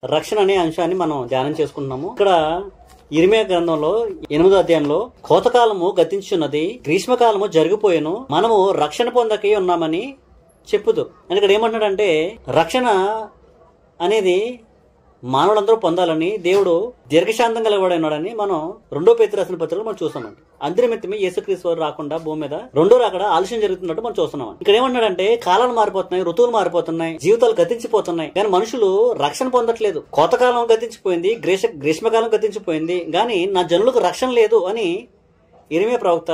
రక్షణ అనే అంశాన్ని మనం ధ్యానం చేసుకుంటున్నాము. ఇక్కడ ఇర్మియా గ్రంథంలో 8వ అధ్యాయంలో కోతకాలము గతించున్నది, గ్రీష్మకాలము జరిగిపోయేను, మనము రక్షణ పొందకే ఉన్నామని చెప్పుదు అని ఇక్కడ ఏమంటున్నాడంటే, రక్షణ అనేది మానవులందరూ పొందాలని దేవుడు దీర్ఘశాంతం కలగబడినాడని మనం 2 పేతురు రాసిన పత్రికలో మనం చూస్తామండి. అందరి నిమిత్తమే యేసుక్రీస్తు వారు రాకుండా భూమి మీద రెండో రాకడ ఆలస్యం జరుగుతున్నట్టు మనం చూస్తున్నాం. ఇక్కడ ఏమంటాడంటే, కాలాలు మారిపోతున్నాయి, ఋతువులు మారిపోతున్నాయి, జీవితాలు గతించిపోతున్నాయి, కానీ మనుషులు రక్షణ పొందట్లేదు. కోతకాలం గతించిపోయింది, గ్రీష్మకాలం గతించిపోయింది, కానీ నా జనులకు రక్షణ లేదు అని ఇర్మియా ప్రవక్త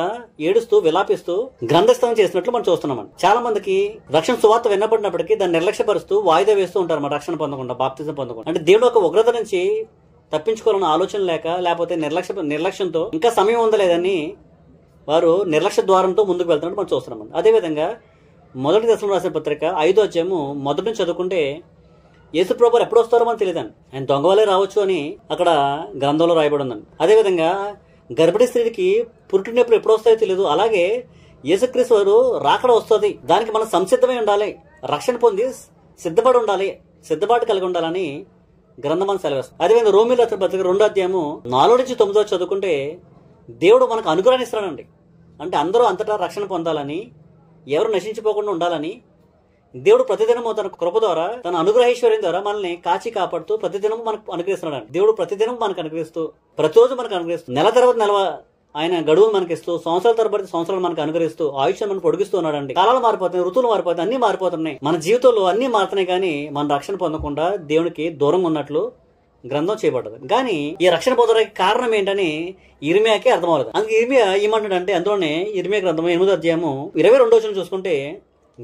ఏడుస్తూ విలాపిస్తూ గ్రంథస్థం చేసినట్లు మనం చూస్తున్నాం. చాలా మందికి రక్షణ సువార్త విన్నపడినప్పటికీ దాన్ని నిర్లక్ష్యపరుస్తూ వాయిదా వేస్తూ ఉంటారు. మన రక్షణ పొందకుండా, బాప్తిజం పొందకుండా. అంటే దేవుడు ఒక ఉగ్రత నుంచి తప్పించుకోవాలన్న ఆలోచన లేకపోతే నిర్లక్ష్యంతో ఇంకా సమయం ఉందలేదని వారు నిర్లక్ష్య ద్వారంతో ముందుకు వెళ్తున్నట్టు మనం చూస్తున్నాం. అదేవిధంగా 1 దశలో రాసిన పత్రిక 5వ అధ్యాయము మొదటి నుంచి చదువుకుంటే, యేసు ప్రభువు ఎప్పుడు వస్తారో మనకు తెలియదండి. ఆయన దొంగ వలే రావచ్చు అని అక్కడ గ్రంథంలో రాయబడి ఉందండి. అదేవిధంగా గర్భిణీ స్త్రీకి పుట్టినప్పుడు ఎప్పుడు వస్తాయో తెలియదు. అలాగే యేసుక్రీస్తు వారు రాకడ వస్తుంది, దానికి మనం సంసిద్ధమై ఉండాలి, రక్షణ పొంది సిద్ధపడి ఉండాలి, సిద్ధపాటు కలిగి ఉండాలని గ్రంథం మనం సెలవిస్తుంది. అదేవిధంగా రోమీయుల రాసిన పత్రిక 2వ అధ్యాయము 4 నుంచి 9 చదువుకుంటే, దేవుడు మనకు అనుగ్రహాన్ని ఇస్తాడండి. అంటే అందరూ అంతటా రక్షణ పొందాలని, ఎవరు నశించిపోకుండా ఉండాలని దేవుడు ప్రతిదినము తన కృప ద్వారా, తన అనుగ్రహేశ్వర్యం ద్వారా మనల్ని కాచి కాపాడుతూ ప్రతిదినం మనకు అనుగ్రహిస్తున్నాడు. దేవుడు ప్రతిదినం మనకు అనుగ్రహిస్తూ, ప్రతిరోజు మనకు అనుగ్రహిస్తూ, నెల తర్వాత నెల ఆయన గడువును మనకిస్తూ, సంవత్సరాల తరబడి సంవత్సరాలు మనకు అనుగ్రహిస్తూ, ఆయుష్యం మనం పొడిగిస్తూ ఉన్నాడండి. కాలాలు మారిపోతున్నాయి, ఋతువులు మారిపోతున్నాయి, అన్ని మారిపోతున్నాయి, మన జీవితంలో అన్ని మారుతున్నాయి, కానీ మన రక్షణ పొందకుండా దేవునికి దూరంగా ఉన్నట్లు గ్రంథం చేయబడ్డది. కానీ ఈ రక్షణ పొందడానికి కారణం ఏంటని ఇర్మియాకి అర్థమవుతుంది. అందుకే ఇర్మియా ఏమంటాడంటే, అందులోనే ఇర్మియా గ్రంథం 8వ అధ్యాయము 22వ వచనం చూసుకుంటే,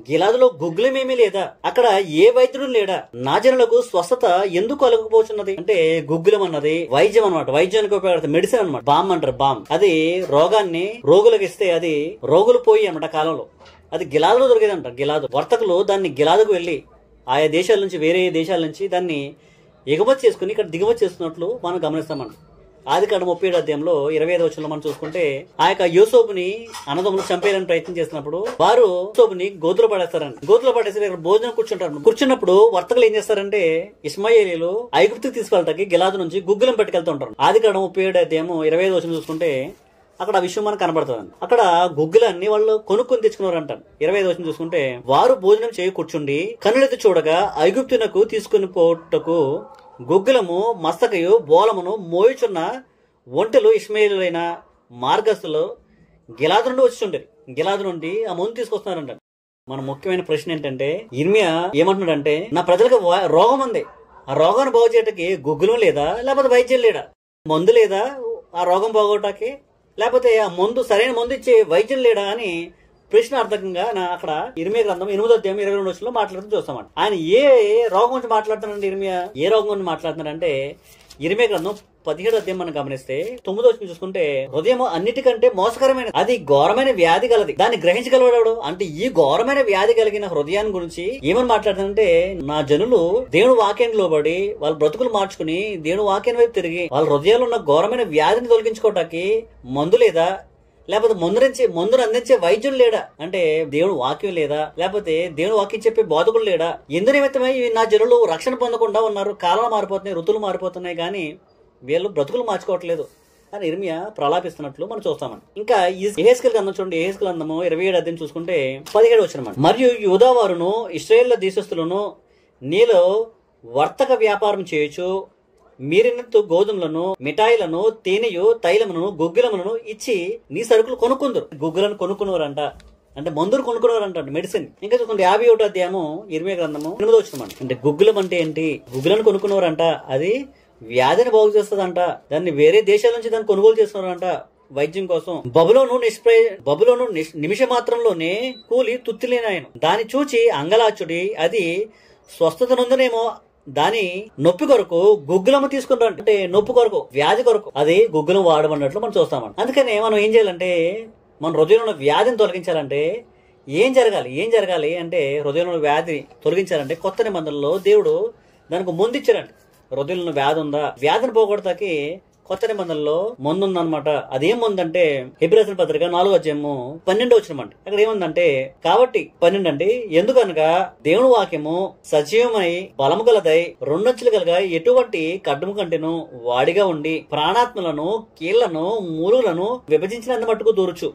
గిలాదులో గుగ్గులమేమీ లేదా, అక్కడ ఏ వైద్యుడు లేడా, నా జనులకు స్వస్థత ఎందుకు కలగకపోతున్నది. అంటే గుగ్గులం అన్నది వైద్యం అనమాట, వైద్యానికి ఉపయోగపడుతుంది, మెడిసిన్ అనమాట. బామ్ అంటారు, బామ్. అది రోగాన్ని రోగులకు ఇస్తే అది రోగులు పోయి అనమాట కాలంలో. అది గిలాదులో దొరికేదంట. గిలాదు వర్తకులు దాన్ని గిలాదుకు వెళ్లి ఆయా దేశాల నుంచి, వేరే దేశాల నుంచి దాన్ని ఎగుమతి చేసుకుని ఇక్కడ దిగుమతి చేస్తున్నట్లు మనం గమనిస్తామంట. ఆదికాండం 37వ అధ్యాయంలో 25వ వచనంలో మనం చూసుకుంటే, ఆ యొక్క యోసేపుని అన్నదమ్ములు చంపేయాలని ప్రయత్నం చేసినప్పుడు వారు యోసేపుని గోతులో పడేస్తారండి. గోతులో పడేసి ఇక్కడ భోజనం కూర్చున్నప్పుడు వర్తకులు ఏం చేస్తారంటే, ఇష్మాయేలీలు ఐగుప్తుకి తీసుకెళ్ళటానికి గిలాదు నుంచి గుగ్గులం పట్టుకెళ్తూ ఉంటారు. ఆదికాండం 37వ అధ్యాయము 25వ వచనం చూసుకుంటే అక్కడ ఆ విషయం మనకు కనబడుతుంది. అక్కడ గుగ్గులన్నీ వాళ్ళు కొనుక్కొని తెచ్చుకున్నారంటారు. 25వ వచనం చూసుకుంటే, వారు భోజనం చేయి కూర్చుండి కన్నులెత్తి చూడగా ఐగుప్తునకు తీసుకుని పోటకు గుగ్గులము మస్తకయు బోలమును మోయుచున్న ఒంటెలు ఇష్మాయేలీయులైన మార్గస్థులు గిలాదు నుండి వచ్చి గిలాదు నుండి ఆ మందు తీసుకొస్తున్నారంట. మన ముఖ్యమైన ప్రశ్న ఏంటంటే, ఇర్మియా ఏమంటున్నాడంటే, నా ప్రజలకు రోగం ఉంది, ఆ రోగాన్ని బాగు చేయడానికి గుగ్గులం లేదా, లేకపోతే వైద్యం లేడా, మందు లేదా ఆ రోగం బాగోటానికి, లేకపోతే ఆ మందు సరైన మందు ఇచ్చే వైద్యం లేడా అని ప్రశ్నార్థకంగా అక్కడ ఇర్మియా గ్రంథం 8వ అధ్యాయం 22వ వచనంలో మాట్లాడుతూ చూస్తామంట. ఆయన ఏ రోగం గురించి మాట్లాడుతున్నాడు ఇర్మియా, ఏ రోగం గురించి మాట్లాడుతున్నాడంటే, ఇర్మియా గ్రంథం 17వ అధ్యాయం మనం గమనిస్తే 9వ వచనం చూసుకుంటే, హృదయం అన్నిటికంటే మోసకరమైనది, అది ఘోరమైన వ్యాధి గలది, దాన్ని గ్రహించగలవాడు. అంటే ఈ ఘోరమైన వ్యాధి కలిగిన హృదయాన్ని గురించి ఏమని మాట్లాడుతుందంటే, నా జనులు దేవుని వాక్యానికి లోబడి వాళ్ళ బ్రతుకులు మార్చుకుని దేవుని వాక్యం వైపు తిరిగి వాళ్ళ హృదయాలు ఉన్న ఘోరమైన వ్యాధిని తొలగించుకోవటానికి మందు లేదా, లేకపోతే మందును అందించే వైద్యులు లేడా, అంటే దేవుడు వాక్యం లేదా, లేకపోతే దేవుడు వాక్యం చెప్పే బోధకులు లేడా, ఎందు నిమిత్తమై నా జనులు రక్షణ పొందకుండా ఉన్నారు, కాలాలు మారిపోతున్నాయి, ఋతువులు మారిపోతున్నాయి, కానీ వీళ్ళు బ్రతుకులు మార్చుకోవట్లేదు అని ఇర్మియా ప్రలాపిస్తున్నట్లు మనం చూస్తామని. ఇంకా యెహెజ్కేలు గ్రంథం చూడండి, యెహెజ్కేలు గ్రంథము 27వ అధ్యాయం చూసుకుంటే 17వ వచనం, మరియు యూదా వారును ఇశ్రాయేలు దేశస్థులను నీలో వర్తక వ్యాపారం చేయొచ్చు, మీరినట్టు గోధుమలను, మిఠాయిలను, తేనెయు, తైలమును, గుగ్గులములను ఇచ్చి నీ సరుకులు కొనుక్కుందరు. గుగ్గులను కొనుక్కునేవారంట, అంటే మందులు కొనుక్కునేవారంట, మెడిసిన్. ఇంకా చూసుకుంటే 51వ అధ్యాయము ఇర్మియా గ్రంథము 8వ వచనం అంటే గుగ్గులం అంటే ఏంటి, గుగ్గులను కొనుక్కునేవారంట, అది వ్యాధిని బాగు చేస్తుందంట, దాన్ని వేరే దేశాల నుంచి దాన్ని కొనుగోలు చేస్తున్నారంట వైద్యం కోసం. బబులోను నిమిష మాత్రంలోనే కూలి తుత్తిలేనాయను, దాన్ని చూచి అంగలాచుడి, అది స్వస్థత నొందనేమో, దాని నొప్పి కొరకు గుగ్గులము తీసుకుంటారు. అంటే నొప్పి కొరకు, వ్యాధి కొరకు అది గుగ్గులం వాడమన్నట్లు మనం చూస్తామండి. అందుకనే మనం ఏం చేయాలంటే, మన హృదయంలో ఉన్న వ్యాధిని తొలగించాలంటే ఏం జరగాలి అంటే, హృదయంలో ఉన్న వ్యాధి తొలగించాలంటే కొత్త నిబంధనలో దేవుడు దానికి ముందు ఇచ్చారంట. హృదయంలో వ్యాధి ఉందా, వ్యాధిని పోగొడతాకి కొత్త నిబంధనలో మందు ఉందన్నమాట. అదేం మందంటే హెబ్రీ రాసిన పత్రిక 4:12 అక్కడ ఏముందంటే, కాబట్టి 12 అంటే, ఎందుకనగా దేవుని వాక్యము సజీవమై బలము గలదై రెండొంచులు కలగా ఎటువంటి ఖడ్గము కంటేను వాడిగా ఉండి ప్రాణాత్మలను కీళ్లను మూలులను విభజించినంత మట్టుకు దూరుచు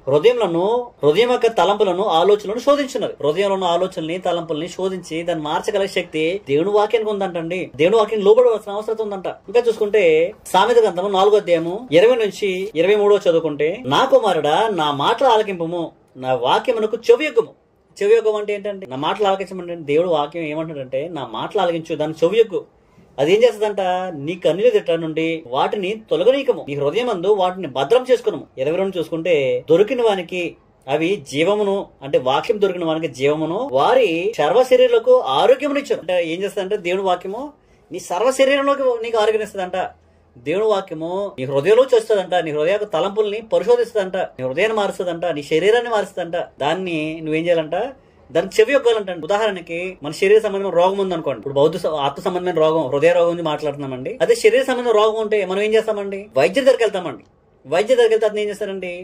హృదయం యొక్క తలంపులను ఆలోచనలను శోధించున్నది. హృదయంలో ఉన్న ఆలోచనల్ని తలంపుల్ని శోధించి దాన్ని మార్చగల శక్తి దేవుని వాక్యానికి ఉందంటండి. దేవుని వాక్యం లోబడవలసిన అవసరం ఉందంట. ఇంకా చూసుకుంటే సామెత గ్రంథము 4:20-23 చదువుకుంటే, నా కుమారుడా నా మాటలు ఆలకింపము, నా వాక్యమునకు చెవియొగ్గుము. చెవియొగ్గం అంటే ఏంటంటే, నా మాటలు ఆలకించమంటే దేవుడు వాక్యం ఏమంటాడంటే, నా మాటలు ఆలకించు, దాన్ని చెవియొగ్గు. అదేం చేస్తుందంట, నీ కన్నుల దిట్ట నుండి వాటిని తొలగనీకము, నీ హృదయమందు వాటిని భద్రం చేసుకున్నాము. 22 చూసుకుంటే, దొరికిన వానికి అవి జీవమును, అంటే వాక్యం దొరికిన వానికి జీవమును, వారి సర్వ శరీరాలకు ఆరోగ్యమునిచ్చారు. అంటే ఏం చేస్తుందంటే, దేవుని వాక్యము నీ సర్వ శరీరంలోకి నీకు ఆరోగ్యం ఇస్తుందంట. దేవుని వాక్యము నీ హృదయంలో చేస్తుందంట, నీ హృదయ తలంపుల్ని పరిశోధిస్తుందంట, నీ హృదయాన్ని మారుస్తుందంట, నీ శరీరాన్ని మారుస్తుందంట. దాన్ని నువ్వేం చేయాలంట, దానికి చెవి యొగ్గాలంట. ఉదాహరణకి మన శరీర సంబంధమైన రోగం ఉంది అనుకోండి. ఇప్పుడు ఆత్మ సంబంధమైన రోగం, హృదయ రోగం గురించి మాట్లాడుతున్నామండి. అదే శరీర సంబంధమైన రోగం ఉంటే మనం ఏం చేస్తామండి, వైద్యుడి దగ్గరికి వెళ్తామండి. వైద్యుడి దగ్గరికి వెళ్తే అతను ఏం చేస్తారండి,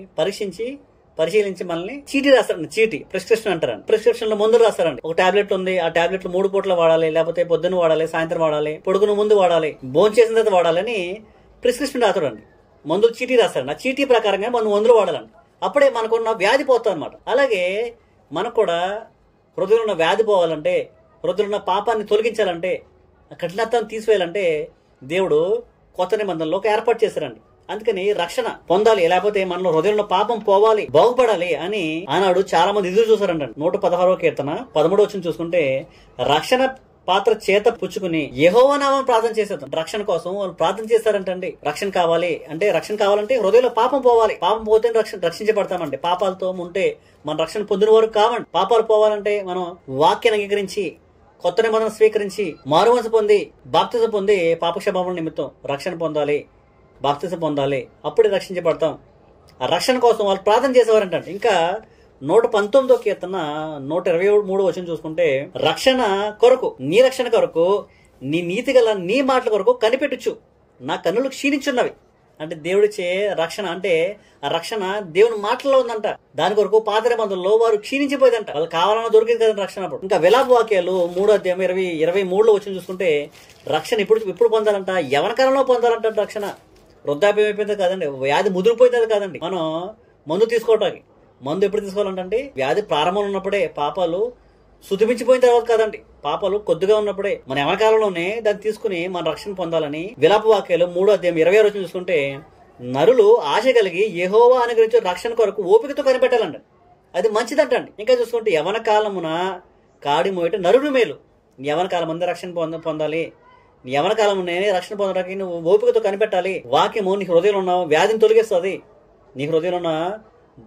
పరిశీలించి మనల్ని చీటీ రాస్తారండి. చీటీ ప్రిస్క్రిప్షన్ అంటారండి. ప్రిస్క్రిప్షన్ లో మందులు రాస్తారండి. ఒక టాబ్లెట్ ఉంది, ఆ టాబ్లెట్లు 3 పూట్ల వాడాలి, లేకపోతే పొద్దున్న వాడాలి, సాయంత్రం వాడాలి, పొడుగును ముందు వాడాలి, భోజనం చేసిన తర్వాత వాడాలని ప్రిస్క్రిప్షన్ రాస్తాడండి. మందులు చీటీ రాస్తారండి. ఆ చీటీ ప్రకారంగా మనం మందులు వాడాలండి. అప్పుడే మనకున్న వ్యాధి పోతుంది అనమాట. అలాగే మనకు కూడా హృదయంలో ఉన్న వ్యాధి పోవాలంటే, హృదయంలో ఉన్న పాపాన్ని తొలగించాలంటే, కఠినత్వాన్ని తీసివేయాలంటే దేవుడు కొత్త నిబంధనలో ఏర్పాటు చేశారండి. అందుకని రక్షణ పొందాలి, లేకపోతే మనలో హృదయంలో పాపం పోవాలి, బాగుపడాలి అని ఆనాడు చాలా మంది ఎదురు చూసారంట. 116వ కీర్తన 13 చూసుకుంటే, రక్షణ పాత్ర చేత పుచ్చుకుని యెహోవా నామమున ప్రార్థన చేసేది. రక్షణ కోసం వాళ్ళు ప్రార్థన చేస్తారంటండి. రక్షణ కావాలి అంటే, రక్షణ కావాలంటే హృదయంలో పాపం పోవాలి. పాపం పోతే రక్షించబడతామండి. పాపాలతో ఉంటే మన రక్షణ పొందిన వారు కావండి. పాపాలు పోవాలంటే మనం వాక్యాన్ని అంగీకరించి, కొత్త నిబంధన స్వీకరించి, మారుమనసు పొంది, బాప్తిజం పొంది, పాపక్షమాపణ నిమిత్తం రక్షణ పొందాలి, బాప్తిజం పొందాలి. అప్పుడే రక్షించబడతాం. ఆ రక్షణ కోసం వాళ్ళు ప్రార్థన చేసేవారంట. ఇంకా 119వ కీర్తన 123 చూసుకుంటే, రక్షణ కొరకు, నీ రక్షణ కొరకు, నీ నీతి గల నీ మాటల కొరకు కనిపెట్టుచు, నా కన్నులు క్షీణించున్నవి. అంటే దేవుడిచ్చే రక్షణ అంటే, ఆ రక్షణ దేవుని మాటల్లో ఉందంట. దాని కొరకు పాత నిబంధనలో వారు క్షీణించిపోయిందంట. వాళ్ళు కావాలన్నా దొరికింది కదండి రక్షణ. అప్పుడు ఇంకా విలాప వాక్యాలు 3:23 చూసుకుంటే, రక్షణ ఇప్పుడు పొందాలంట, యవన కాలంలో పొందాలంట రక్షణ. వృద్ధాప్యం అయిపోయింది కాదండి, వ్యాధి ముదిరిపోయింది కాదండి. మనం మందు తీసుకోవటానికి, మందు ఎప్పుడు తీసుకోవాలంటే వ్యాధి ప్రారంభంలో ఉన్నప్పుడే, పాపాలు శుతిమించిపోయిన తర్వాత కాదండి, పాపాలు కొద్దిగా ఉన్నప్పుడే, మన యవన కాలంలోనే దాన్ని తీసుకుని మన రక్షణ పొందాలని. విలాప వాక్యాలు 3:26 చూసుకుంటే, నరులు ఆశ కలిగి యెహోవా అనుగ్రహించే రక్షణ కొరకు ఓపికతో కనిపెట్టాలంట. అది మంచిదంటండి. ఇంకా చూసుకుంటే, యవన కాలమున కాడి మోయట నరుడు మేలు. యవన కాలం ముందే రక్షణ పొందాలి. నీ యవన కాలంలోనే రక్షణ పొందడానికి నువ్వు ఓపికతో కనిపెట్టాలి. వాక్యము నీ హృదయంలో ఉన్న వ్యాధిని తొలగిస్తుంది, నీ హృదయంలో ఉన్న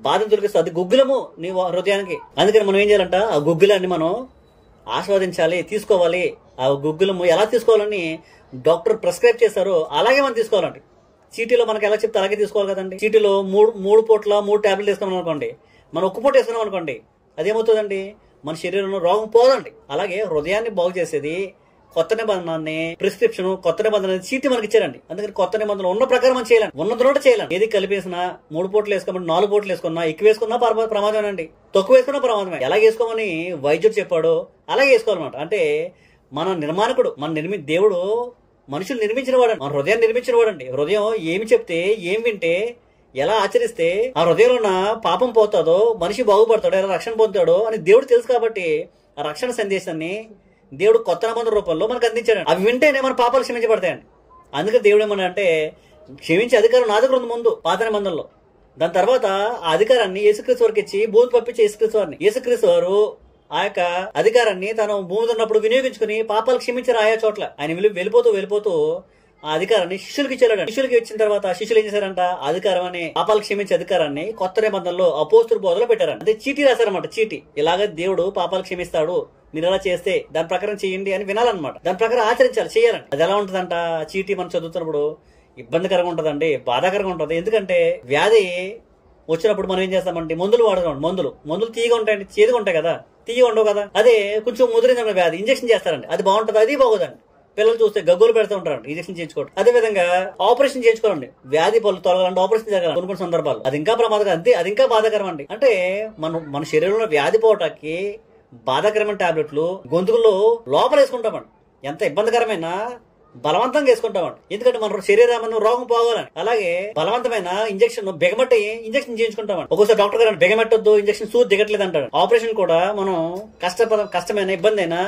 బాధను తొలగిస్తుంది. అది గుగ్గులము నీ హృదయానికి. అందుకని మనం ఏం చేయాలంట, ఆ గుగ్గులాన్ని మనం ఆస్వాదించాలి, తీసుకోవాలి. ఆ గుగ్గులము ఎలా తీసుకోవాలని డాక్టర్ ప్రిస్క్రైబ్ చేశారో అలాగే మనం తీసుకోవాలండి. చీటీలో మనకి ఎలా చెప్తే అలాగే తీసుకోవాలి కదండి. చీటీలో 3 పూట్ల 3 టాబ్లెట్ వేసుకున్నాం అనుకోండి, మనం 1 పూట వేసుకున్నాం అనుకోండి, అదేమవుతుందండి, మన శరీరంలో రోగం పోదండి. అలాగే హృదయాన్ని బాగు చేసేది కొత్త నిబంధనని, ప్రిస్క్రిప్షన్, కొత్త నిబంధన చీటీ మనకి ఇచ్చారండి. అందుకని కొత్త నిబంధనలు ఉన్న ప్రకారం మనం చేయాలి, ఉన్నది చేయాలి. ఏది కలిపేసినా 3 పూటలు వేసుకోమని 4 పూటలు వేసుకున్నా, ఎక్కువ వేసుకున్నా ప్రమాదం అండి, తక్కువ వేసుకున్నా ప్రమాదమే. ఎలా వేసుకోమని వైద్యుడు చెప్పాడో అలాగే వేసుకోవాలన్నమాట. అంటే మన నిర్మాణకుడు, దేవుడు మనుషులు నిర్మించిన వాడండి, మన హృదయాన్ని నిర్మించిన వాడండి. హృదయం ఏమి చెప్తే, ఏం వింటే, ఎలా ఆచరిస్తే ఆ హృదయంలో ఉన్న పాపం పోతాడో, మనిషి బాగుపడతాడో, ఎలా రక్షణ పొందుతాడో అని దేవుడు తెలుసు. కాబట్టి ఆ రక్షణ సందేశాన్ని దేవుడు కొత్త నిబంధన రూపంలో మనకు అందించాడు. అవి వింటేనే మన పాపాలు క్షమించబడతాయండి. అందుకే దేవుడు ఏమన్నా అంటే, క్షమించే అధికారం నా దగ్గర ఉంది ముందు పాత నిబంధనలో. దాని తర్వాత ఆ అధికారాన్ని యేసుక్రీస్తు వారికి ఇచ్చి భూమి పంపించే యేసుక్రీస్తు వారు ఆ యొక్క అధికారాన్ని తను భూమి ఉన్నప్పుడు వినియోగించుకుని పాపాలు క్షమించారు ఆయా చోట్ల. ఆయన వెళ్ళిపోతూ ఆ అధికారాన్ని శిష్యులకి ఇచ్చాడు. శిష్యులకి ఇచ్చిన తర్వాత శిష్యులు ఏం చేశారంట, అధికారం అని, పాపాలు క్షమించే అధికారాన్ని కొత్త నిబంధనలో అపోస్తుల బోధలో పెట్టారంట. అంటే చీటీ రాశారన్నమాట. చీటీ, ఇలాగ దేవుడు పాపాలు క్షమిస్తాడు, మీరు ఎలా చేస్తే దాని ప్రకారం చేయండి అని వినాలన్నమాట. దాని ప్రకారం ఆచరించాలి, చేయాలండి. అది ఎలా ఉంటదంట, చీటీ మనం చదువుతున్నప్పుడు ఇబ్బందికరంగా ఉంటదండి, బాధాకరంగా ఉంటది. ఎందుకంటే వ్యాధి వచ్చినప్పుడు మనం ఏం చేస్తామంటే మందులు వాడతాం. మందులు తీయగా ఉంటాయండి, చేదుగా ఉంటాయి కదా, తీయగా ఉండవు కదా. అదే కొంచెం ముదిరిందన్న వ్యాధి ఇంజక్షన్ చేస్తారండి, అది బాగుంటుంది, అది బాగోదండి. పిల్లలు చూస్తే గగ్గులు పెడుతూ ఉంటారు ఇంజక్షన్ చేయించుకోవడం. అదే విధంగా ఆపరేషన్ చేయించుకోవాలండి, వ్యాధి పళ్ళు తొలగాలంటే ఆపరేషన్ జరగాలి కొన్ని సందర్భాలు. అది ఇంకా ప్రమాదకరం, అంతే అది ఇంకా బాధాకరం అండి. అంటే మన శరీరంలో వ్యాధి పోవటానికి బాధాకరమైన టాబ్లెట్లు గొంతుకుల్లో లోపల వేసుకుంటామండి. ఎంత ఇబ్బందికరమైన బలవంతంగా వేసుకుంటామండి, ఎందుకంటే మన శరీరం రోగం పోవాలని. అలాగే బలవంతమైన ఇంజక్షన్ బిగమట్టి ఇంజక్షన్ చేయించుకుంటామండి. ఒక్కోసారి డాక్టర్ గారు బిగమట్టొద్దు, ఇంజక్షన్ సూది దిగట్లేదు అంటాడు. ఆపరేషన్ కూడా మనం కష్టమైన ఇబ్బంది అయినా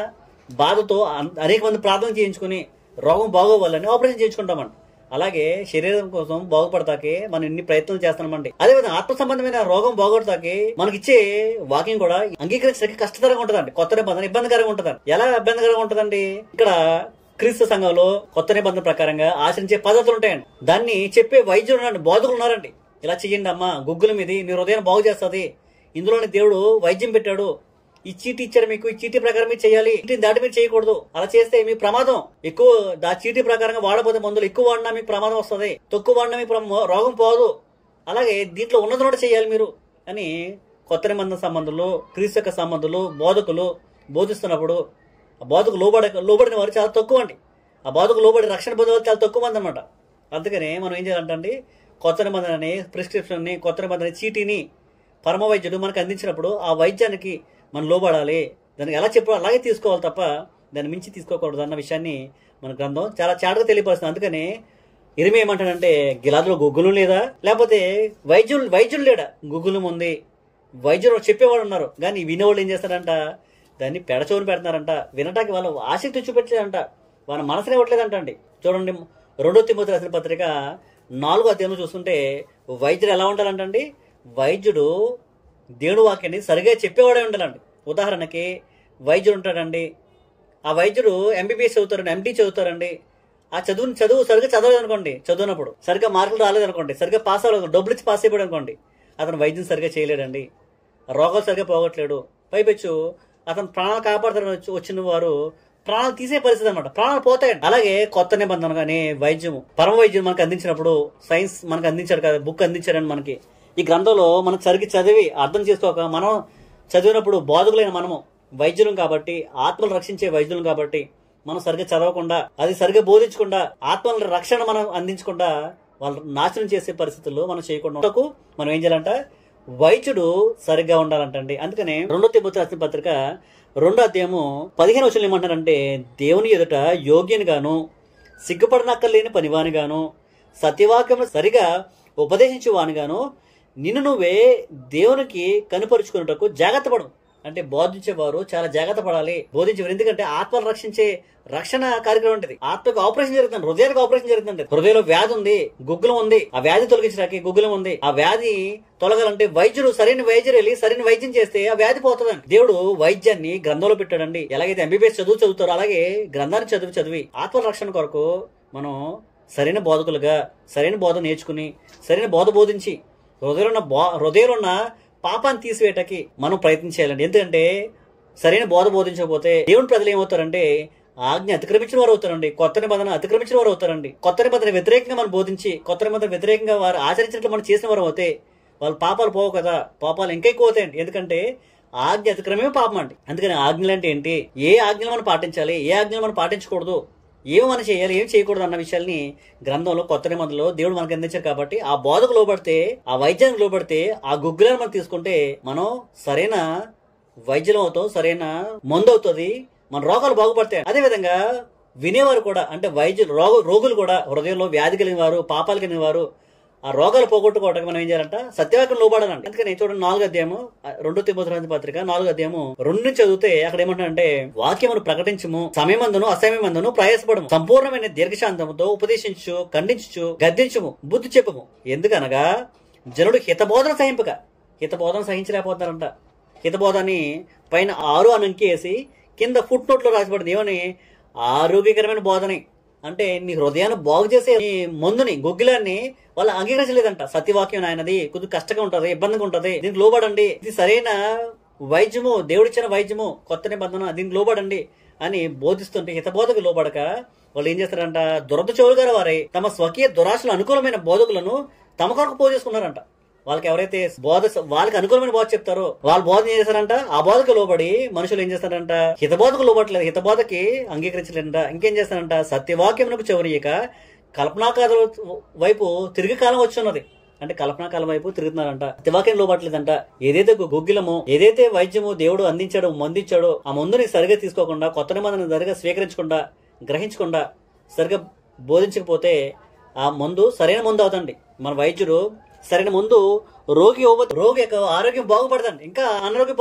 బాధతో అనేక మంది ప్రార్థన చేయించుకుని రోగం బాగోవాలని ఆపరేషన్ చేయించుకుంటామండి. అలాగే శరీరం కోసం బాగుపడతాకి మనం ఇన్ని ప్రయత్నాలు చేస్తున్నామండి. అదేవిధంగా ఆత్మ సంబంధమైన రోగం బాగుపడతాకి మనకిచ్చే వాక్యం కూడా అంగీకరించడానికి కష్టతరంగా ఉంటుందండి. కొత్త నిబంధన ఇబ్బందికరంగా ఉంటుందండి. ఎలా ఇబ్బందికరంగా ఉంటుందండి? ఇక్కడ క్రీస్తు సంఘంలో కొత్త నిబంధన ప్రకారంగా ఆచరించే పద్ధతులు ఉంటాయండి. దాన్ని చెప్పే వైద్యులు ఉన్నారండి, బోధకులు ఉన్నారండి. ఇలా చెయ్యండి అమ్మా, గుగ్గుల మీది నీ హృదయాన్ని బాగు చేస్తుంది, ఇందులోని దేవుడు వైద్యం పెట్టాడు, ఈ చీటీ ఇచ్చాడు మీకు, ఈ చీటీ ప్రకారం మీరు చేయాలి, చీటీని దాటి మీరు చేయకూడదు, అలా చేస్తే మీ ప్రమాదం ఎక్కువ, చీటీ ప్రకారంగా వాడబోతే మందులు ఎక్కువ వాడినా మీకు ప్రమాదం వస్తుంది, తక్కువ వాడినా మీకు రోగం పోదు, అలాగే దీంట్లో ఉన్నది చేయాలి మీరు అని కొత్త నిబంధన సంబంధులు, క్రీస్తు యొక్క సంబంధులు, బోధకులు బోధిస్తున్నప్పుడు ఆ బోధకు లోబడిన వారు చాలా తక్కువ అండి. ఆ బోధకు లోబడి రక్షణ పొందే వాళ్ళు చాలా తక్కువ మంది అనమాట. అందుకనే మనం ఏం చేయాలంటే కొత్త నిబంధనని, ప్రిస్క్రిప్షన్ని, కొత్త నిబంధన చీటీని పరమ వైద్యుడు మనకు అందించినప్పుడు ఆ వైద్యానికి మనం లోబడాలి. దానికి ఎలా చెప్పాలో అలాగే తీసుకోవాలి తప్ప దాన్ని మించి తీసుకోకూడదు అన్న విషయాన్ని మన గ్రంథం చాలా చాటుగా తెలియపరుస్తుంది. అందుకని ఇరిమి ఏమంటాడంటే గిలాదులో గుగ్గులు లేదా, లేకపోతే వైద్యులు లేడా, గుగ్గులు ఉంది, వైద్యులు చెప్పేవాళ్ళు ఉన్నారు, కానీ వినేవాళ్ళు ఏం చేస్తారంట, దాన్ని పెడచోని పెడుతున్నారంట, వినటానికి వాళ్ళు ఆసక్తి చూపెట్టలేదంట, వాళ్ళ మనసునే ఇవ్వట్లేదంట అండి. చూడండి 2 తిమోతి రాసిన పత్రిక 4వ అధ్యాయంలో చూస్తుంటే వైద్యుడు ఎలా ఉండాలంటండి, వైద్యుడు దేవుని వాక్యాన్ని సరిగా చెప్పేవాడే ఉండాలండి. ఉదాహరణకి వైద్యుడు ఉంటాడండి, ఆ వైద్యుడు ఎంబీబీఎస్ చదువుతారండి, ఎండి చదువుతారండి, ఆ చదువు సరిగ్గా చదవలేదు అనుకోండి, చదివినప్పుడు సరిగ్గా మార్కులు రాలేదనుకోండి, సరిగ్గా పాస్ అవ్వలేదు, డబ్బులు ఇచ్చి పాస్ అయిపోయాడు అనుకోండి, అతను వైద్యం సరిగ్గా చేయలేడండి, రోగాలు సరిగ్గా పోగొట్టలేడు, పైపెచ్చు అతను ప్రాణాలు కాపాడుతారని వచ్చిన వారు ప్రాణాలు తీసే పరిస్థితి అనమాట, ప్రాణాలు పోతాయండి. అలాగే కొత్త నిబంధన కానీ వైద్యము, పరమ వైద్యం మనకు అందించినప్పుడు, సైన్స్ మనకు అందించాడు కదా, బుక్ అందించాడండి మనకి. ఈ గ్రంథంలో మనం సరిగ్గా చదివి అర్థం చేసుకోక మనం చదివినప్పుడు బోధకులైన మనము వైద్యులం కాబట్టి, ఆత్మలు రక్షించే వైద్యులం కాబట్టి మనం సరిగ్గా చదవకుండా, అది సరిగ్గా బోధించకుండా, ఆత్మల రక్షణ మనం అందించకుండా వాళ్ళు నాశనం చేసే పరిస్థితుల్లో మనం చేయకుండా మనం ఏం చేయాలంట, వైద్యుడు సరిగ్గా ఉండాలంటండి. అందుకనే 2 తిమోతి రాసిన పత్రిక 2వ అధ్యాయము 15వ వచనం ఏమంటారంటే, దేవుని ఎదుట యోగ్యుని గాను, సిగ్గుపడనక్కర్లేని పనివాని గాను, సత్యవాక్యం సరిగా ఉపదేశించే వానిగాను నిన్ను నువ్వే దేవునికి కనుపరుచుకున్నటకు జాగ్రత్త పడు. అంటే బోధించేవారు చాలా జాగ్రత్త పడాలి, బోధించేవారు. ఎందుకంటే ఆత్మను రక్షించే రక్షణ కార్యక్రమం ఉంటుంది. ఆత్మకు ఆపరేషన్ జరుగుతుంది, హృదయానికి ఆపరేషన్ జరుగుతుంది. హృదయంలో వ్యాధి ఉంది, గుగ్గులం ఉంది, ఆ వ్యాధి తొలగించడానికి గుగ్గులం ఉంది. ఆ వ్యాధి తొలగాలంటే సరైన వైద్యుడు వెళ్ళి సరైన వైద్యం చేస్తే ఆ వ్యాధి పోతుందండి. దేవుడు వైద్యాన్ని గ్రంథంలో పెట్టాడండి. ఎలాగైతే ఎంబీబీఎస్ చదువుతారో అలాగే గ్రంథాన్ని చదివి ఆత్మ రక్షణ కొరకు మనం సరైన బోధకులుగా సరైన బోధ నేర్చుకుని సరైన బోధ బోధించి హృదయంలో ఉన్న పాపాన్ని తీసివేయటానికి మనం ప్రయత్నం చేయాలండి. ఎందుకంటే సరైన బోధ బోధించకపోతే దేవుని ప్రజలు ఏమవుతారంటే ఆజ్ఞ అతిక్రమించిన వారు అవుతారండి, కొత్త నిబంధన అతిక్రమించిన వారు అవుతారండి. కొత్త నిబంధన వ్యతిరేకంగా మనం బోధించి కొత్త నిబంధన వ్యతిరేకంగా వారు ఆచరించినట్లు మనం చేసిన వారు అవుతే వాళ్ళ పాపాలు పోవు కదా, పాపాలు ఇంకా ఎక్కువ అవుతాయండి. ఎందుకంటే ఆజ్ఞ అతిక్రమే పాపం అండి. అందుకని ఆజ్ఞలు అంటే ఏంటి, ఏ ఆజ్ఞలు మనం పాటించాలి, ఏ ఆజ్ఞలు మనం పాటించకూడదు, ఏమి మనం చేయాలి, ఏం చేయకూడదు అన్న విషయాల్ని గ్రంథంలో కొత్త నిబంధనలో దేవుడు మనకు అందించారు. కాబట్టి ఆ బోధకు లోబడితే, ఆ వైద్యానికి లోబడితే, ఆ గుగ్గులను మనం తీసుకుంటే మనం సరైన వైద్యం అవుతాం, సరైన మందు అవుతుంది, మన రోగాలు బాగుపడతాయి. అదే విధంగా వినేవారు కూడా, అంటే రోగులు కూడా, హృదయంలో వ్యాధి కలిగిన వారు, పాపాలు కలిగిన వారు, ఆ రోగాలు పోగొట్టుకోవడానికి మనం ఏం చేయాలంట, సత్యవాక్యం లోబడాలండి. అందుకని చూడండి 4వ అధ్యాయము 2 తిమోతి రాసిన పత్రిక 4వ అధ్యాయము 2 నుంచి చదివితే అక్కడ ఏమంటారంటే, వాక్యమును ప్రకటించము, సమయమందును అసమయమందును ప్రయాసపడము, సంపూర్ణమైన దీర్ఘశాంతముతో ఉపదేశించు, ఖండించు, గద్దించుము, బుద్ధి చెప్పుము. ఎందుకనగా జనుడు హితబోధన సహించలేకపోతున్నారంట. హితబోధని పైన 6 అని అంకి వేసి కింద ఫుట్ నోట్లో రాసిపడింది ఏమని, ఆరోగ్యకరమైన బోధని, అంటే నీ హృదయాన్ని బాగు చేసే నీ మందుని, గుగ్గిలాన్ని వాళ్ళు అంగీకరించలేదంట. సత్యవాక్యం ఆయనది కొద్దిగా కష్టంగా ఉంటది, ఇబ్బందిగా ఉంటది, దీనికి లోబడండి, ఇది సరైన వైద్యము, దేవుడిచ్చిన వైద్యము, కొత్త నిబంధన, దీనికి లోబడండి అని బోధిస్తుంటే హితబోధకు లోబడక వాళ్ళు ఏం చేస్తారంట, దురద చెవులు గారు వారై తమ స్వకీయ దురాశలు అనుకూలమైన బోధకులను తమ కొరకు పోజేసుకున్నారంట. వాళ్ళకి ఎవరైతే వాళ్ళకి అనుకూలమైన బోధ చెప్తారో వాళ్ళు బోధ ఏం చేస్తారంట, ఆ బోధకు లోబడి మనుషులు ఏం చేస్తారంట, హితబోధకు లోబడలేదు, హితబోధకి అంగీకరించలేదంట. ఇంకేం చేస్తారంట, సత్యవాక్యమునకు చెవనీయక కల్పనాకాల వైపు తిరిగి కాలం వచ్చున్నది. అంటే కల్పనాకాలం వైపు తిరుగుతున్నారంట, సత్యవాక్యం లోబట్లేదంట. ఏదైతే గుగ్గిలము, ఏదైతే వైద్యము దేవుడు మందించాడో ఆ మందుని సరిగా తీసుకోకుండా, కొత్త నిబంధనను సరిగా స్వీకరించకుండా, గ్రహించకుండా, సరిగా బోధించకపోతే ఆ మందు సరైన మందు అవుతండి. మన వైద్యుడు సరైన మందు రోగి యొక్క ఆరోగ్యం బాగుపడదండి, ఇంకా అనారోగ్యం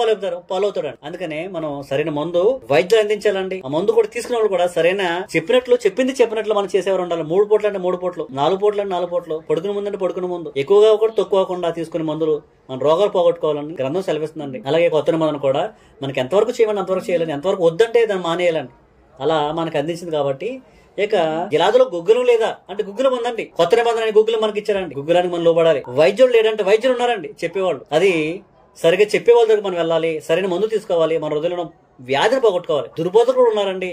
పాలవుతాడు. అందుకనే మనం సరైన మందు వైద్యులు అందించాలండి. ఆ మందు కూడా తీసుకునే వాళ్ళు కూడా సరైన చెప్పినట్లు మనం చేసేవారు ఉండాలి. 3 పూటలు అంటే 3 పూటలు, 4 పూటలు అంటే 4 పూటలు, పడుకునే ముందు అంటే పడుకునే ముందు, ఎక్కువగా కూడా తక్కువకుండా తీసుకునే మందులు మన రోగాలు పోగొట్టుకోవాలని గ్రంథం సెలవిస్తుందండి. అలాగే కొత్త నిబంధన కూడా మనకి ఎంతవరకు చేయమని అంతవరకు చేయాలని, ఎంతవరకు వద్దంటే దాన్ని మానేయాలని అలా మనకు అందించింది. కాబట్టి ఇక గిలాదులో గుగ్గులం లేదా అంటే గుగ్గులం ఉందండి. కొత్త నిబంధన గుగ్గులం మనకి ఇచ్చారండి. గుగ్గులానికి మనం లోబడాలి. వైద్యులు లేదంటే వైద్యులు ఉన్నారండి చెప్పేవాళ్ళు. అది సరిగ్గా చెప్పేవాళ్ళ దగ్గర మనం వెళ్ళాలి, సరైన మందు తీసుకోవాలి, మన హృదయంలో వ్యాధిని పోగొట్టుకోవాలి. దుర్బోధకులు ఉన్నారండి,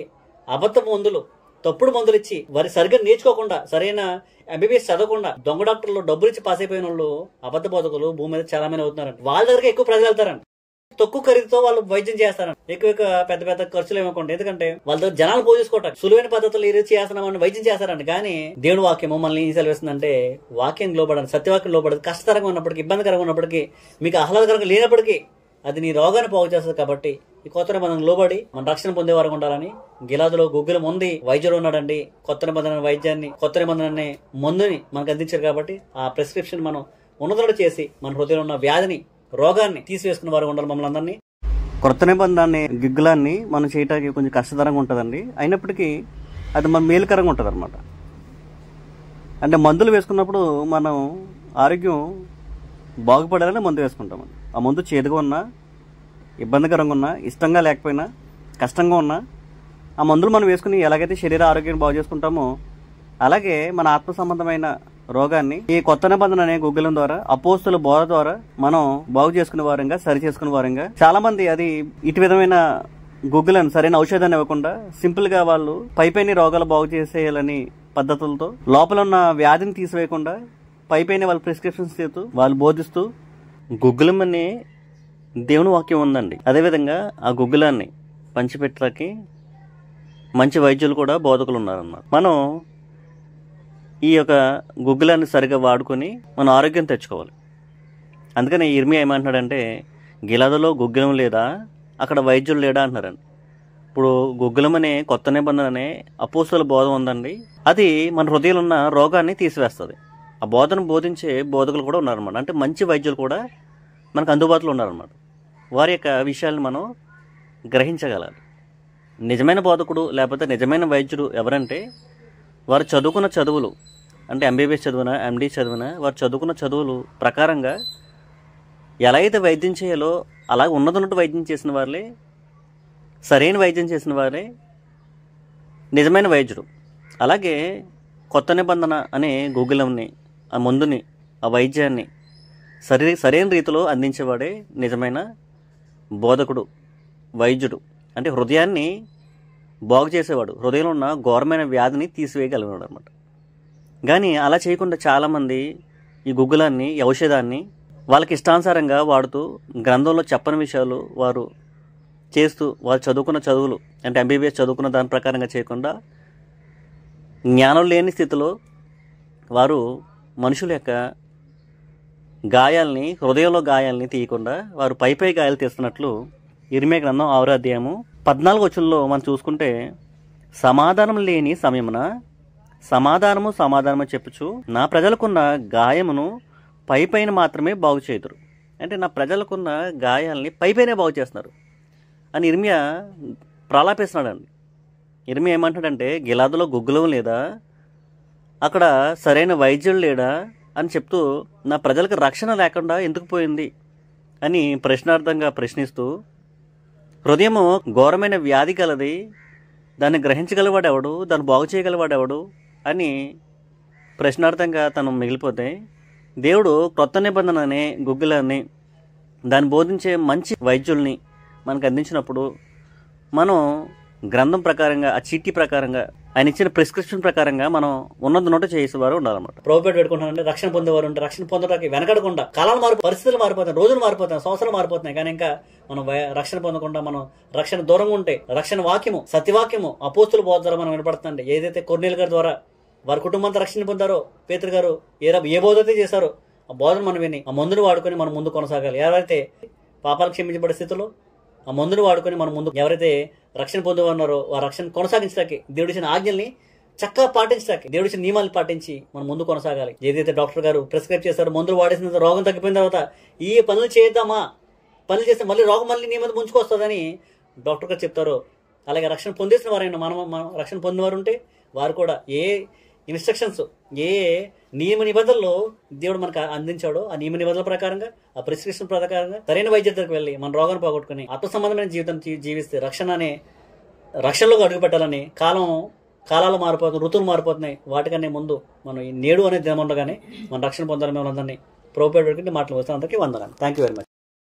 అబద్ధ మందులు, తప్పుడు మందులు ఇచ్చి వారి సరిగ్గా నేర్చుకోకుండా, సరైన ఎంబీబీఎస్ చదవకుండా, దొంగ డాక్టర్లు డబ్బులు ఇచ్చి పాస్ అయిపోయిన వాళ్ళు, అబద్ధ బోధకులు భూమి మీద చాలా మంది అవుతున్నారండి. వాళ్ళ దగ్గర ఎక్కువ ప్రజలు వెళ్తారండి. తక్కువ ఖరీదుతో వాళ్ళు వైద్యం చేస్తారండి. ఎక్కువ పెద్ద పెద్ద ఖర్చులు ఏమనుకోండి, ఎందుకంటే వాళ్ళ దగ్గర జనాలు పోజేసుకోవటం, సులువైన పద్ధతులు ఈ రీతి చేస్తున్నామని వైద్యం చేస్తారండి. కానీ దేవుని వాక్యం మమ్మల్ని ఏం సెలవిస్తుందంటే, వాక్యం లోబడాలి, సత్యవాక్యం లోబడదు. కష్టతరంగా ఉన్నప్పటికీ, ఇబ్బందికరంగా ఉన్నప్పటికీ, మీకు ఆహ్లాదకరంగా లేనప్పటికీ అది నీ రోగాన్ని పోగు చేస్తుంది. కాబట్టి ఈ కొత్త నిబంధన లోబడి మన రక్షణ పొందే వారు ఉండాలని గిలాదులో గుగ్గులం ఉంది, వైద్యుడు ఉన్నాడండి. కొత్త నిబంధన వైద్యాన్ని, కొత్త నిబంధన మందుని మనకు అందించారు. కాబట్టి ఆ ప్రిస్క్రిప్షన్ మనం ఉన్నతుడు చేసి మన హృదయంలో ఉన్న వ్యాధిని, రోగాన్ని తీసివేసుకున్న వారు ఉండాలి మమ్మల్ని అందరినీ. కొత్త నిబంధన గిగ్గులాన్ని మనం చేయడానికి కొంచెం కష్టతరంగా ఉంటుందండి. అయినప్పటికీ అది మన మేలుకరంగా ఉంటుంది అనమాట. అంటే మందులు వేసుకున్నప్పుడు మనం ఆరోగ్యం బాగుపడాలని మందు వేసుకుంటామండి. ఆ మందు చేదుగా ఉన్నా, ఇబ్బందికరంగా ఉన్నా, ఇష్టంగా లేకపోయినా, కష్టంగా ఉన్నా ఆ మందులు మనం వేసుకుని ఎలాగైతే శరీర ఆరోగ్యాన్ని బాగు చేసుకుంటామో అలాగే మన ఆత్మ సంబంధమైన రోగాన్ని ఈ కొత్త నిబంధన అనే గుగ్గిలం ద్వారా, అపోస్తుల బోధ ద్వారా మనం బాగు చేసుకునే వారంగా, సరి చేసుకునే వారంగా. చాలా మంది అది ఇటు విధమైన గుగ్గిలం సరైన ఔషధాన్ని ఇవ్వకుండా సింపుల్ గా వాళ్ళు పైపైన రోగాలు బాగు చేసేయాలని పద్ధతులతో లోపల ఉన్న వ్యాధిని తీసివేయకుండా పైపైన వాళ్ళ ప్రిస్క్రిప్షన్స్ చేస్తూ వాళ్ళు బోధిస్తూ, గుగ్గిలం అనే దేవుని వాక్యం ఉందండి. అదేవిధంగా ఆ గుగ్గిలాన్ని పంచిపెట్టడానికి మంచి వైద్యులు కూడా బోధకులు ఉన్నారన్నమాట. మనం ఈ యొక్క గుగ్గిలాన్ని సరిగా వాడుకొని మన ఆరోగ్యం తెచ్చుకోవాలి. అందుకని ఇర్మియా ఏమంటున్నాడంటే, గిలాదులో గుగ్గిలం లేదా, అక్కడ వైద్యులు లేడా అంటున్నారండి. ఇప్పుడు గుగ్గిలం అనే కొత్త నిబంధన అనే అపోస్తుల బోధ ఉందండి. అది మన హృదయంలో ఉన్న రోగాన్ని తీసివేస్తుంది. ఆ బోధను బోధించే బోధకులు కూడా ఉన్నారన్నమాట. అంటే మంచి వైద్యులు కూడా మనకు అందుబాటులో ఉన్నారన్నమాట. వారి యొక్క విషయాలను మనం గ్రహించగలాలి. నిజమైన బోధకుడు లేకపోతే నిజమైన వైద్యుడు ఎవరంటే, వారు చదువుకున్న చదువులు, అంటే ఎంబీబీఎస్ చదివినా, ఎండీ చదివినా, వారు చదువుకున్న చదువులు ప్రకారంగా ఎలా అయితే వైద్యం చేయాలో అలా ఉన్నదన్నట్టు వైద్యం చేసిన వారే, సరైన వైద్యం చేసిన వారే నిజమైన వైద్యుడు. అలాగే కొత్త నిబంధన అనే గుగ్గిలంని, ఆ మందుని, ఆ వైద్యాన్ని సరైన రీతిలో అందించేవాడే నిజమైన బోధకుడు, వైద్యుడు. అంటే హృదయాన్ని బాగు చేసేవాడు, హృదయంలో ఉన్న ఘోరమైన వ్యాధిని తీసివేయగలిగినాడు అనమాట. కానీ అలా చేయకుండా చాలామంది ఈ గుగ్గులాన్ని, ఈ ఔషధాన్ని వాళ్ళకి ఇష్టానుసారంగా వాడుతూ, గ్రంథంలో చెప్పని విషయాలు వారు చేస్తూ, వారు చదువుకున్న చదువులు అంటే ఎంబీబీఎస్ చదువుకున్న దాని ప్రకారంగా చేయకుండా, జ్ఞానం లేని స్థితిలో వారు మనుషుల యొక్క గాయాల్ని, హృదయంలో గాయాల్ని తీయకుండా వారు పై గాయాలు తీస్తున్నట్లు ఇర్మియా గ్రంథం 6వ అధ్యాయము 14వ వచనంలో మనం చూసుకుంటే, సమాధానం లేని సమయమున సమాధానము చెప్పుచు నా ప్రజలకున్న గాయమును పైపైన మాత్రమే బాగు చేయుదురు. అంటే నా ప్రజలకున్న గాయాలని పైపైనే బాగు చేస్తున్నారు అని ఇర్మియా ప్రలాపిస్తున్నాడండి. ఇర్మియా ఏమంటాడంటే, గిలాదులో గుగ్గులం లేదా, అక్కడ సరైన వైద్యులు లేడా అని చెప్తూ, నా ప్రజలకు రక్షణ లేకుండా ఎందుకు పోయింది అని ప్రశ్నార్థంగా ప్రశ్నిస్తూ, హృదయము ఘోరమైన వ్యాధి కలది, దాన్ని గ్రహించగలవాడెవడు, దాన్ని బాగు చేయగలవాడెవడు అని ప్రశ్నార్థంగా తను మిగిలిపోతే, దేవుడు కొత్త నిబంధన అనే గుగ్గిలాన్ని, దాన్ని బోధించే మంచి వైద్యుల్ని మనకు అందించినప్పుడు మనం గ్రంథం ప్రకారంగా, ఆ చీటీ ప్రకారంగా ఆయన ఇచ్చిన ప్రిస్క్రిప్షన్ ప్రకారంగా మనం ఉన్నది నోట చేసేవారు ఉండాలన్నమాట. ప్రభుపేట పెట్టుకుంటానంటే రక్షణ పొందేవారు ఉంటే రక్షణ పొందడానికి వెనకడకుండా కాలాలు పరిస్థితులు మారిపోతాయి, రోజులు మారిపోతాయి, సంవత్సరాలు మారిపోతున్నాయి. కానీ ఇంకా మనం రక్షణ పొందకుండా మనం రక్షణ దూరంగా ఉంటే రక్షణ వాక్యము, సత్యవాక్యము, అపోస్తుల బోధ ద్వారా మనం వినపడుతుంది. ఏదైతే కొర్నేలు గారి ద్వారా వారి కుటుంబంతో రక్షణ పొందారో, పేతురు గారు ఏ బోధ అయితే చేశారో ఆ బోధను మనం విని ఆ మందును వాడుకొని మనం ముందు కొనసాగాలి. ఎవరైతే పాపాలు క్షమించబడే స్థితిలో ఆ మందును వాడుకొని మనం ముందు ఎవరైతే రక్షణ పొందుతున్నారో ఆ రక్షణ కొనసాగించడానికి దేవుడిచ్చిన ఆజ్ఞల్ని చక్కగా పాటించడానికి దేవుడిచ్చిన నియమాలు పాటించి మనం ముందు కొనసాగాలి. ఏదైతే డాక్టర్ గారు ప్రిస్క్రైబ్ చేశారో మందులు వాడేసిన రోగం తగ్గిపోయిన తర్వాత ఈ పనులు చేద్దామా, పనులు చేస్తే మళ్ళీ రోగం మళ్ళీ నీ మీద ముంచుకొస్తుందని డాక్టర్ గారు చెప్తారో, అలాగే రక్షణ పొందేసిన వారైనా మనం రక్షణ పొందినవారు ఉంటే వారు కూడా ఏ ఇన్స్ట్రక్షన్స్, ఏ నియమ నిబంధనలు దేవుడు మనకు అందించాడో ఆ నియమ నిబంధనల ప్రకారంగా, ఆ ప్రిస్క్రిప్షన్ ప్రకారంగా సరైన వైద్య దగ్గరికి వెళ్ళి మన రోగాన్ని పోగొట్టుకుని ఆత్మ సంబంధమైన జీవితం జీవిస్తే రక్షణలోకి అడుగు పెట్టాలని కాలాలు మారిపోతున్నాయి, ఋతువులు మారిపోతున్నాయి. వాటికన్నా ముందు మనం ఈ నేడు అనేది దినం ఉండగానే మన రక్షణ పొందాలని మేము అందరినీ ప్రభుపేట మాటలు వస్తే అందరికీ వందనాలు. Thank you very much.